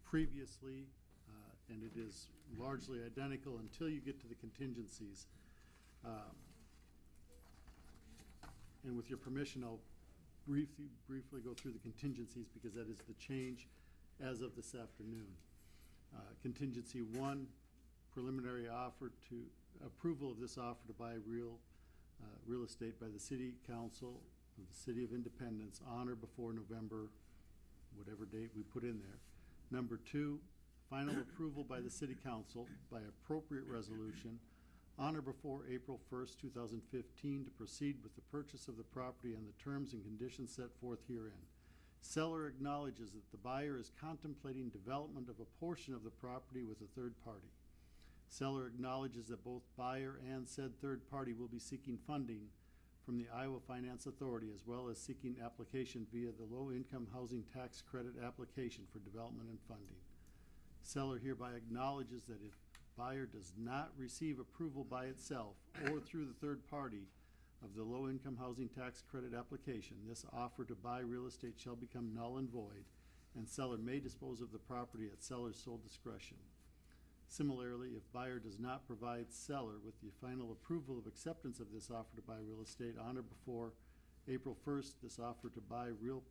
previously, and it is largely identical until you get to the contingencies. And with your permission, I'll briefly go through the contingencies because that is the change as of this afternoon. Contingency 1, preliminary offer to approval of this offer to buy real estate by the City Council of the City of Independence on or before November, whatever date we put in there. Number 2, final approval by the City Council by appropriate resolution on or before April 1st, 2015 to proceed with the purchase of the property and the terms and conditions set forth herein. Seller acknowledges that the buyer is contemplating development of a portion of the property with a third party. Seller acknowledges that both buyer and said third party will be seeking funding from the Iowa Finance Authority as well as seeking application via the Low-Income Housing Tax Credit application for development and funding. Seller hereby acknowledges that if buyer does not receive approval by itself or through the third party of the Low-Income Housing Tax Credit application, this offer to buy real estate shall become null and void, and seller may dispose of the property at seller's sole discretion. Similarly, if buyer does not provide seller with the final approval of acceptance of this offer to buy real estate on or before April 1st, this offer to buy real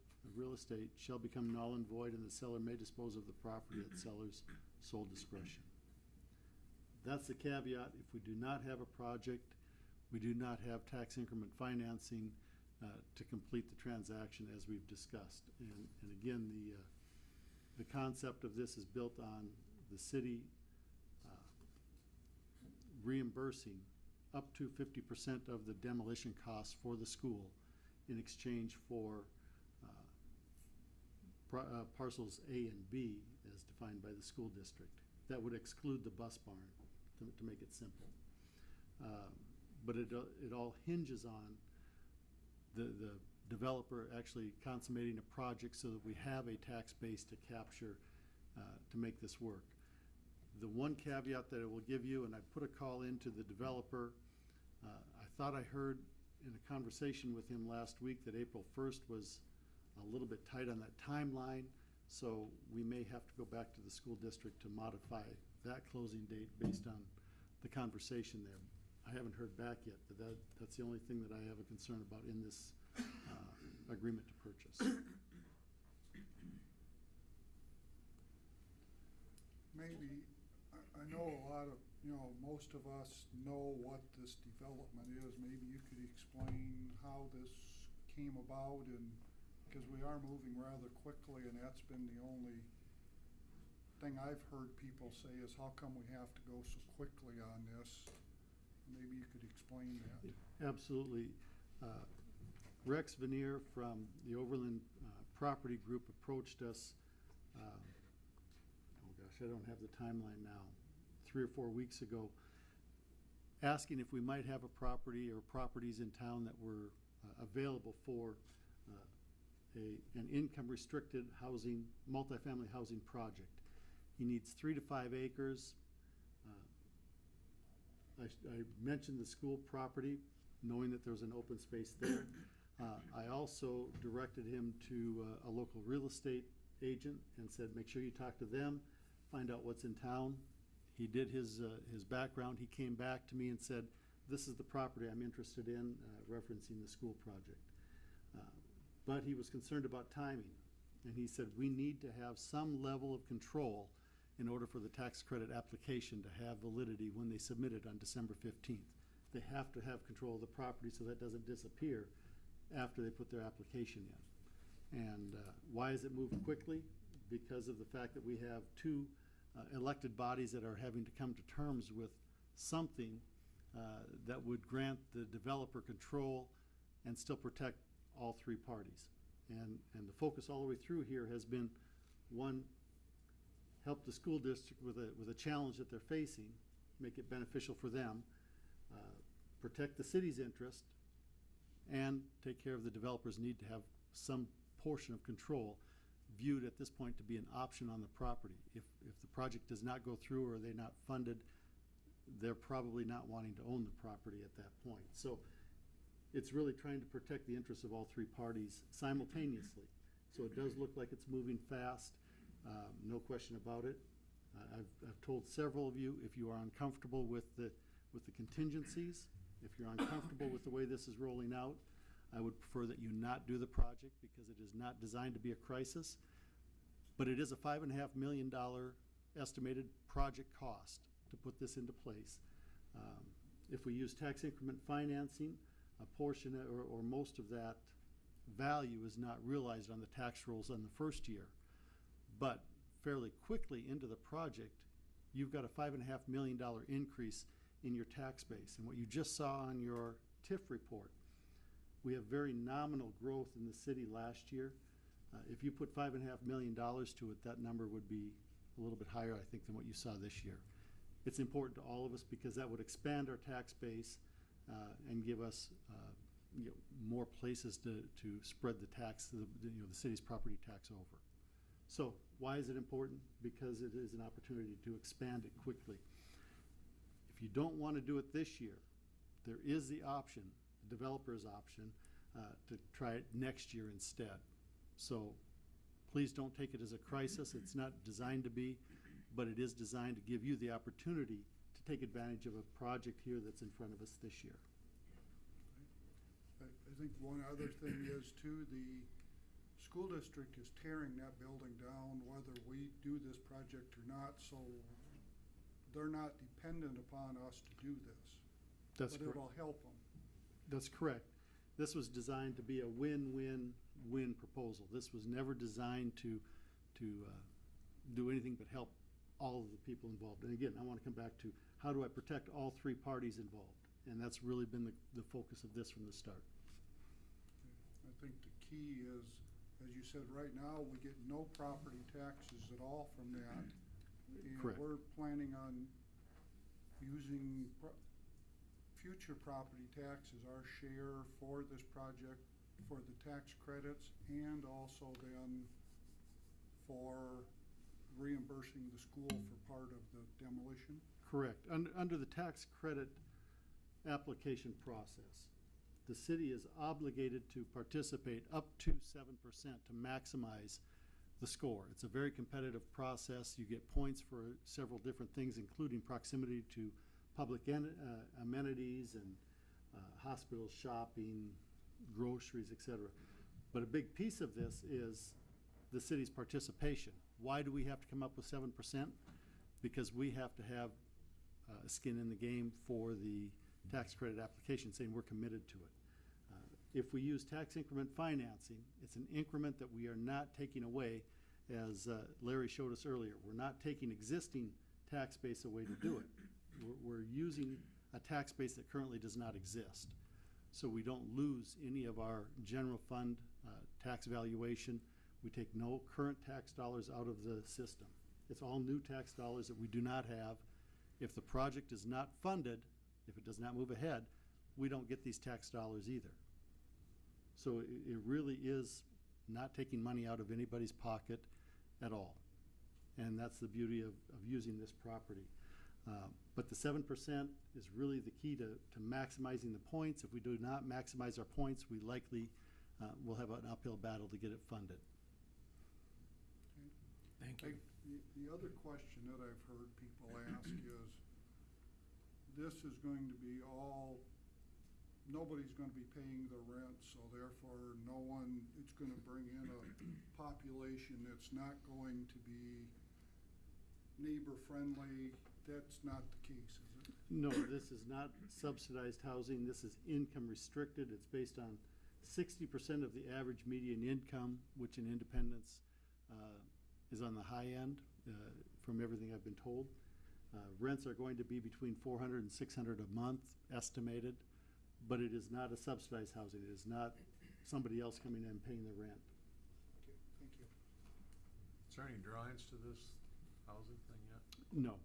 estate shall become null and void, and the seller may dispose of the property at seller's sole discretion. That's the caveat. If we do not have a project, we do not have tax increment financing to complete the transaction as we've discussed. And again, the concept of this is built on the city reimbursing up to 50% of the demolition costs for the school in exchange for parcels A and B as defined by the school district. That would exclude the bus barn, to make it simple. But it all hinges on the developer actually consummating a project so that we have a tax base to capture to make this work. The one caveat that I will give you, and I put a call into the developer, I thought I heard in a conversation with him last week that April 1st was a little bit tight on that timeline, so we may have to go back to the school district to modify that closing date based on the conversation there. I haven't heard back yet, but that's the only thing that I have a concern about in this agreement to purchase. Maybe, I know a lot of, most of us know what this development is. Maybe you could explain how this came about, and because we are moving rather quickly, and that's been the only thing I've heard people say is how come we have to go so quickly on this? Maybe you could explain that. Absolutely. Rex Veneer from the Overland Property Group approached us, oh gosh, I don't have the timeline now, 3 or 4 weeks ago, asking if we might have a property or properties in town that were available for an income restricted housing, multifamily housing project. He needs 3 to 5 acres. I mentioned the school property, knowing that there was an open space there. I also directed him to a local real estate agent and said, make sure you talk to them, find out what's in town. He did his background. He came back to me and said, this is the property I'm interested in, referencing the school project. But he was concerned about timing. And he said, we need to have some level of control in order for the tax credit application to have validity when they submit it on December 15th. They have to have control of the property so that doesn't disappear after they put their application in. And why is it moving quickly? Because of the fact that we have 2 elected bodies that are having to come to terms with something that would grant the developer control and still protect all 3 parties. And the focus all the way through here has been, one, help the school district with a challenge that they're facing, make it beneficial for them, protect the city's interest, and take care of the developer's need to have some portion of control viewed at this point to be an option on the property. If the project does not go through or they're not funded, they're probably not wanting to own the property at that point. So it's really trying to protect the interests of all 3 parties simultaneously. So it does look like it's moving fast. no question about it. I've told several of you, if you are uncomfortable with the contingencies, if you're uncomfortable with the way this is rolling out, I would prefer that you not do the project because it is not designed to be a crisis. But it is a $5.5 million estimated project cost to put this into place. If we use tax increment financing, a portion or most of that value is not realized on the tax rolls on the first year. But fairly quickly into the project, you've got a $5.5 million increase in your tax base. And what you just saw on your TIF report, we have very nominal growth in the city last year. If you put $5.5 million to it, that number would be a little bit higher, I think, than what you saw this year. It's important to all of us because that would expand our tax base and give us more places to spread the tax, the city's property tax over. So why is it important? Because it is an opportunity to expand it quickly. If you don't want to do it this year, there is the option, the developer's option, to try it next year instead. So please don't take it as a crisis. It's not designed to be, but it is designed to give you the opportunity to take advantage of a project here that's in front of us this year. I think one other thing is too, the school district is tearing that building down whether we do this project or not, so they're not dependent upon us to do this. That's but correct. It'll help them. That's correct. This was designed to be a win-win-win proposal. This was never designed to do anything but help all of the people involved. And again, I want to come back to how do I protect all three parties involved? And that's really been the focus of this from the start. I think the key is, as you said, right now we get no property taxes at all from that. And Correct. we're planning on using future property tax as our share for this project, for the tax credits, and also then for reimbursing the school for part of the demolition. Correct. Under the tax credit application process, the city is obligated to participate up to 7% to maximize the score. It's a very competitive process. You get points for several different things, including proximity to public amenities and hospitals, shopping, groceries, etc. But a big piece of this is the city's participation. Why do we have to come up with 7%? Because we have to have skin in the game for the tax credit application, saying we're committed to it. If we use tax increment financing, it's an increment that we are not taking away, as Larry showed us earlier. We're not taking existing tax base away to do it. We're using a tax base that currently does not exist. So we don't lose any of our general fund tax valuation. We take no current tax dollars out of the system. It's all new tax dollars that we do not have. If the project is not funded, if it does not move ahead, we don't get these tax dollars either. So it really is not taking money out of anybody's pocket at all. And that's the beauty of using this property. But the 7% is really the key to maximizing the points. If we do not maximize our points, we likely will have an uphill battle to get it funded. Thank you. The other question that I've heard people ask is, this is going to be all, nobody's going to be paying the rent, so therefore no one, it's going to bring in a population that's not going to be neighbor friendly. That's not the case, is it? No, this is not subsidized housing. This is income restricted. It's based on 60% of the average median income, which in Independence is on the high end from everything I've been told. Rents are going to be between $400 and $600 a month estimated, but it is not a subsidized housing. It is not somebody else coming in and paying the rent. Okay, thank you. Is there any drawings to this housing thing yet? No.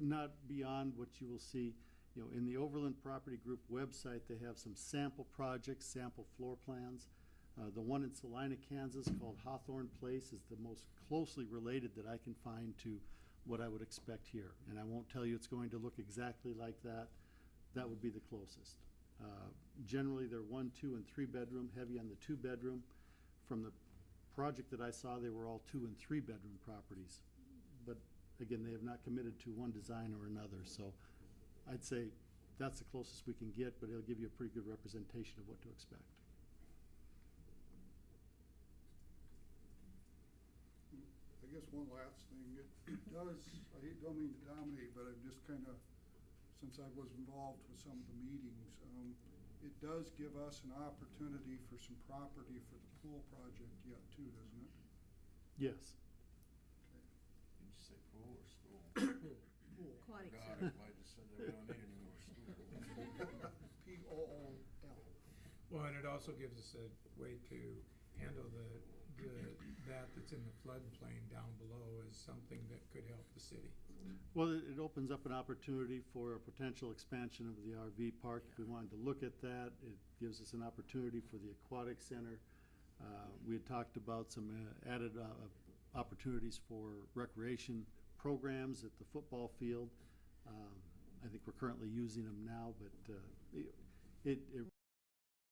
Not beyond what you will see. You know, in the Overland Property Group website, they have some sample projects, sample floor plans. The one in Salina, Kansas, called Hawthorne Place, is the most closely related that I can find to what I would expect here. And I won't tell you it's going to look exactly like that. That would be the closest. Generally, they're 1, 2, and 3 bedroom, heavy on the 2 bedroom. From the project that I saw, they were all 2 and 3 bedroom properties. But again, they have not committed to one design or another, so I'd say that's the closest we can get, but it'll give you a pretty good representation of what to expect. I guess one last thing, it does, don't mean to dominate, but I'm just kind of, since I was involved with some of the meetings, it does give us an opportunity for some property for the pool project yet too, doesn't it? Yes. Did you say pool or school? Pool. Aquatic God, center. I just said that we don't need any more school. Pool. Well, and it also gives us a way to handle that's in the floodplain down below as something that could help the city. Well, it opens up an opportunity for a potential expansion of the RV park. If we wanted to look at that, it gives us an opportunity for the aquatic center. We had talked about some added opportunities for recreation programs at the football field. I think we're currently using them now, but it